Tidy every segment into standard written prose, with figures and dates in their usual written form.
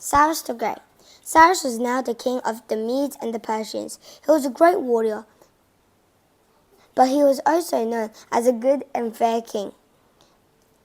Cyrus the Great. Cyrus was now the king of the Medes and the Persians. He was a great warrior, but he was also known as a good and fair king.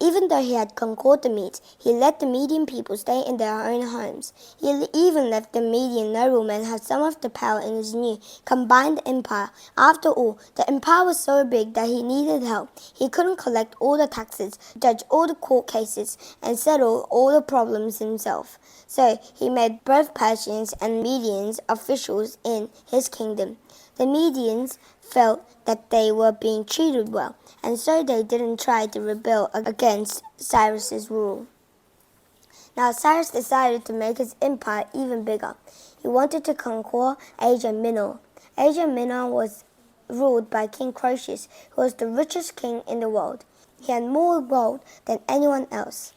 Even though he had conquered the Medes, he let the Median people stay in their own homes. He even let the Median noblemen have some of the power in his new combined empire. After all, the empire was so big that he needed help. He couldn't collect all the taxes, judge all the court cases, and settle all the problems himself. So he made both Persians and Medians officials in his kingdom. The Medians felt that they were being treated well, and so they didn't try to rebel against Cyrus's rule. Now Cyrus decided to make his empire even bigger. He wanted to conquer Asia Minor. Asia Minor was ruled by King Croesus, who was the richest king in the world. He had more gold than anyone else.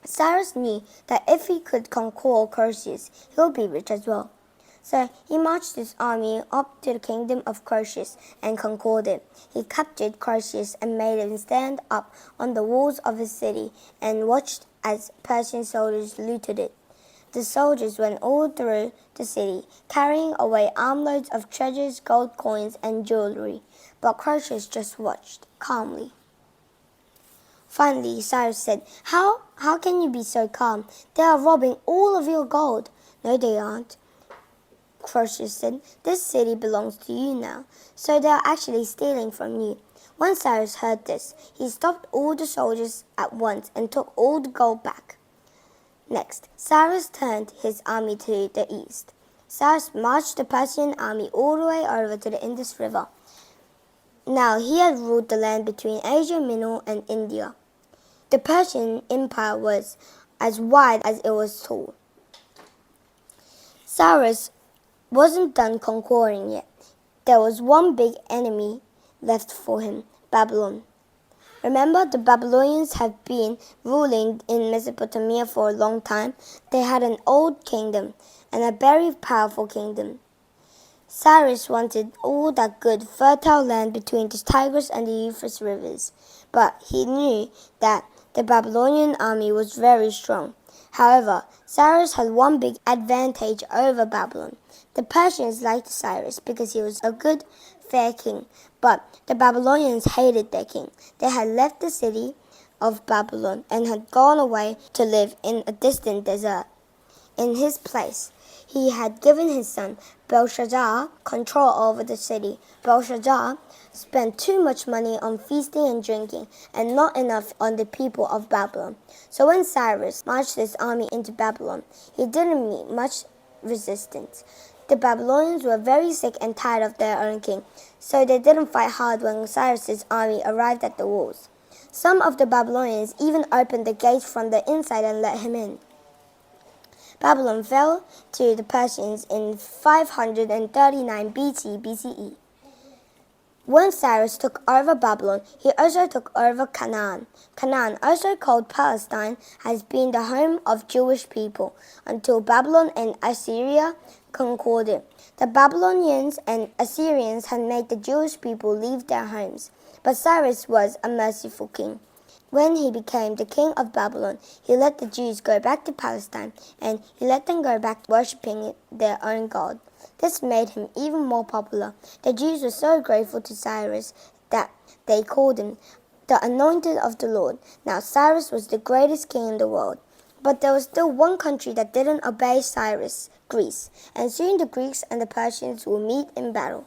Cyrus knew that if he could conquer Croesus, he would be rich as well. So he marched his army up to the kingdom of Croesus and conquered it. He captured Croesus and made him stand up on the walls of his city and watched as Persian soldiers looted it. The soldiers went all through the city, carrying away armloads of treasures, gold coins, and jewelry. But Croesus just watched calmly. Finally, Cyrus said, How can you be so calm? They are robbing all of your gold. No, they aren't. Croesus said, This city belongs to you now, so they are actually stealing from you. When Cyrus heard this, he stopped all the soldiers at once and took all the gold back. Next, Cyrus turned his army to the east. Cyrus marched the Persian army all the way over to the Indus River. Now he had ruled the land between Asia Minor and India. The Persian Empire was as wide as it was tall. Cyrus wasn't done conquering yet. There was one big enemy left for him, Babylon. Remember, the Babylonians had been ruling in Mesopotamia for a long time. They had an old kingdom and a very powerful kingdom. Cyrus wanted all that good, fertile land between the Tigris and the Euphrates rivers, but he knew that the Babylonian army was very strong. However, Cyrus had one big advantage over Babylon. The Persians liked Cyrus because he was a good, fair king, but the Babylonians hated their king. They had left the city of Babylon and had gone away to live in a distant desert. In his place, he had given his son Belshazzar control over the city. Belshazzar spent too much money on feasting and drinking and not enough on the people of Babylon. So when Cyrus marched his army into Babylon, he didn't meet much resistance. The Babylonians were very sick and tired of their own king, so they didn't fight hard when Cyrus's army arrived at the walls. Some of the Babylonians even opened the gates from the inside and let him in. Babylon fell to the Persians in 539 BCE. When Cyrus took over Babylon, he also took over Canaan. Canaan, also called Palestine, has been the home of Jewish people until Babylon and Assyria conquered it. The Babylonians and Assyrians had made the Jewish people leave their homes, but Cyrus was a merciful king. When he became the king of Babylon, he let the Jews go back to Palestine, and he let them go back to worshipping their own God. This made him even more popular. The Jews were so grateful to Cyrus that they called him the Anointed of the Lord. Now Cyrus was the greatest king in the world. But there was still one country that didn't obey Cyrus, Greece, and soon the Greeks and the Persians will meet in battle.